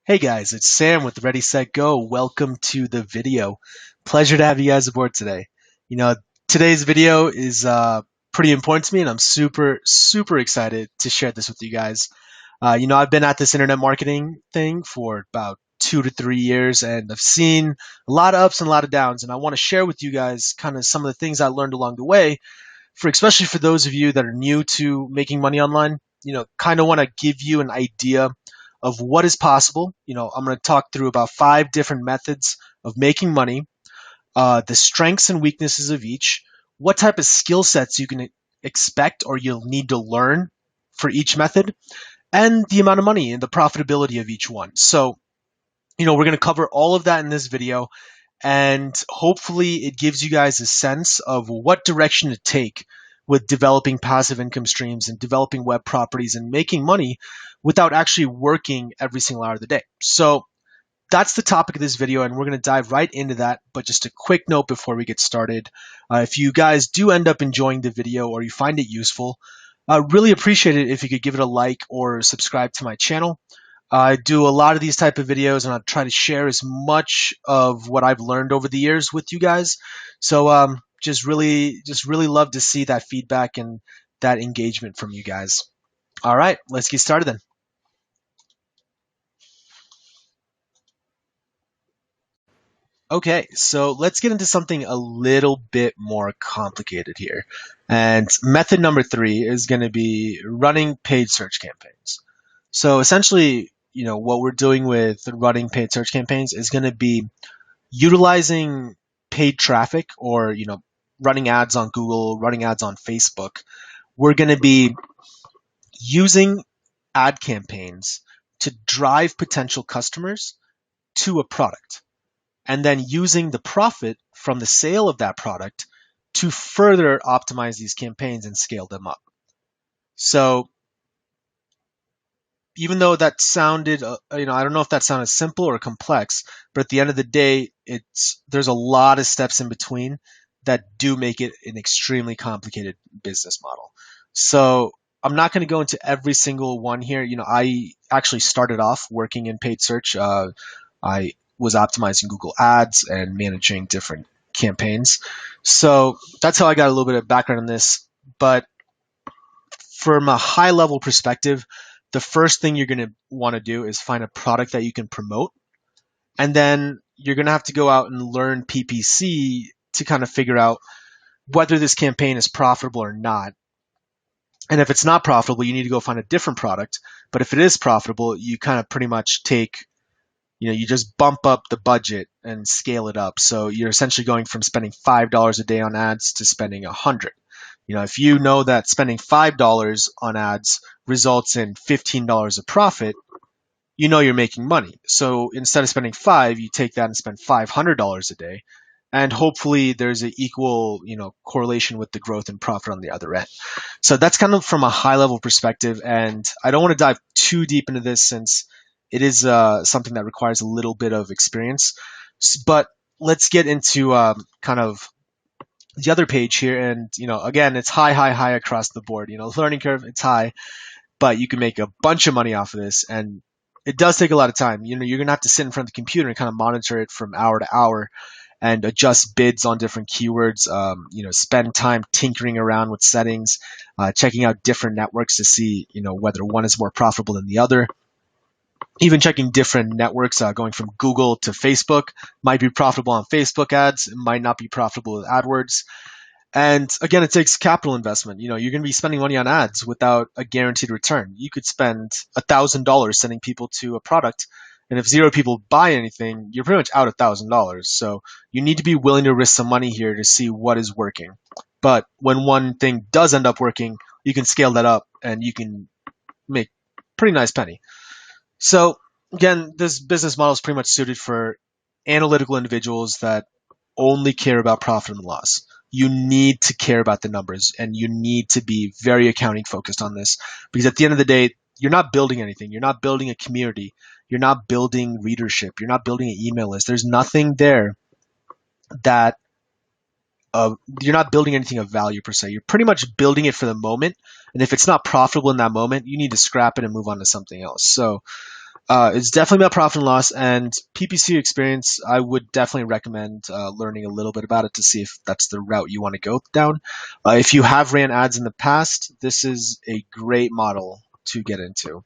Hey guys, it's Sam with Ready Set Go. Welcome to the video. Pleasure to have you guys aboard today. You know, today's video is pretty important to me, and I'm super excited to share this with you guys. I've been at this internet marketing thing for about 2 to 3 years, and I've seen a lot of ups and a lot of downs, and I want to share with you guys kind of some of the things I learned along the way, especially for those of you that are new to making money online. Kind of want to give you an idea of what is possible. I'm going to talk through about 5 different methods of making money, the strengths and weaknesses of each, what type of skill sets you can expect or you'll need to learn for each method, and the amount of money and the profitability of each one. So, we're going to cover all of that in this video, and hopefully it gives you guys a sense of what direction to take with developing passive income streams and developing web properties and making money without actually working every single hour of the day. So that's the topic of this video, and we're going to dive right into that. But just a quick note before we get started. If you guys do end up enjoying the video or you find it useful, I really appreciate it if you could give it a like or subscribe to my channel. I do a lot of these type of videos, and I try to share as much of what I've learned over the years with you guys. So just really love to see that feedback and that engagement from you guys. All right, let's get started then. Okay, so let's get into something a little bit more complicated here. And method number 3 is going to be running paid search campaigns. So essentially, what we're doing with running paid search campaigns is going to be utilizing paid traffic, or, running ads on Google, running ads on Facebook. We're going to be using ad campaigns to drive potential customers to a product, and then using the profit from the sale of that product to further optimize these campaigns and scale them up. So even though that sounded, I don't know if that sounded simple or complex, but at the end of the day, there's a lot of steps in between that do make it an extremely complicated business model. So I'm not going to go into every single one here. I actually started off working in paid search. I was optimizing Google Ads and managing different campaigns. So that's how I got a little bit of background on this. But from a high level perspective, the first thing you're going to want to do is find a product that you can promote. And then you're going to have to go out and learn PPC to kind of figure out whether this campaign is profitable or not. And if it's not profitable, you need to go find a different product. But if it is profitable, you kind of pretty much you just bump up the budget and scale it up. So you're essentially going from spending $5 a day on ads to spending $100. If you know that spending $5 on ads results in $15 of profit, you're making money. So instead of spending 5, you take that and spend $500 a day. And hopefully there's an equal, correlation with the growth and profit on the other end. So that's kind of from a high level perspective. And I don't want to dive too deep into this since it is something that requires a little bit of experience. But let's get into kind of the other page here. And, again, it's high across the board. The learning curve, it's high, but you can make a bunch of money off of this. And it does take a lot of time. You're going to have to sit in front of the computer and kind of monitor it from hour to hour and adjust bids on different keywords, spend time tinkering around with settings, checking out different networks to see, whether one is more profitable than the other. Even checking different networks, going from Google to Facebook, might be profitable on Facebook ads, it might not be profitable with AdWords. And again, it takes capital investment. You're going to be spending money on ads without a guaranteed return. You could spend $1,000 sending people to a product, and if 0 people buy anything, you're pretty much out $1,000. So you need to be willing to risk some money here to see what is working. But when one thing does end up working, you can scale that up and you can make pretty nice penny. So again, this business model is pretty much suited for analytical individuals that only care about profit and loss. You need to care about the numbers, and you need to be very accounting focused on this, because at the end of the day, you're not building anything. You're not building a community. You're not building readership. You're not building an email list. There's nothing there that you're not building anything of value per se. You're pretty much building it for the moment. And if it's not profitable in that moment, you need to scrap it and move on to something else. So It's definitely about profit and loss, and PPC experience. I would definitely recommend learning a little bit about it to see if that's the route you want to go down. If you have ran ads in the past, this is a great model to get into.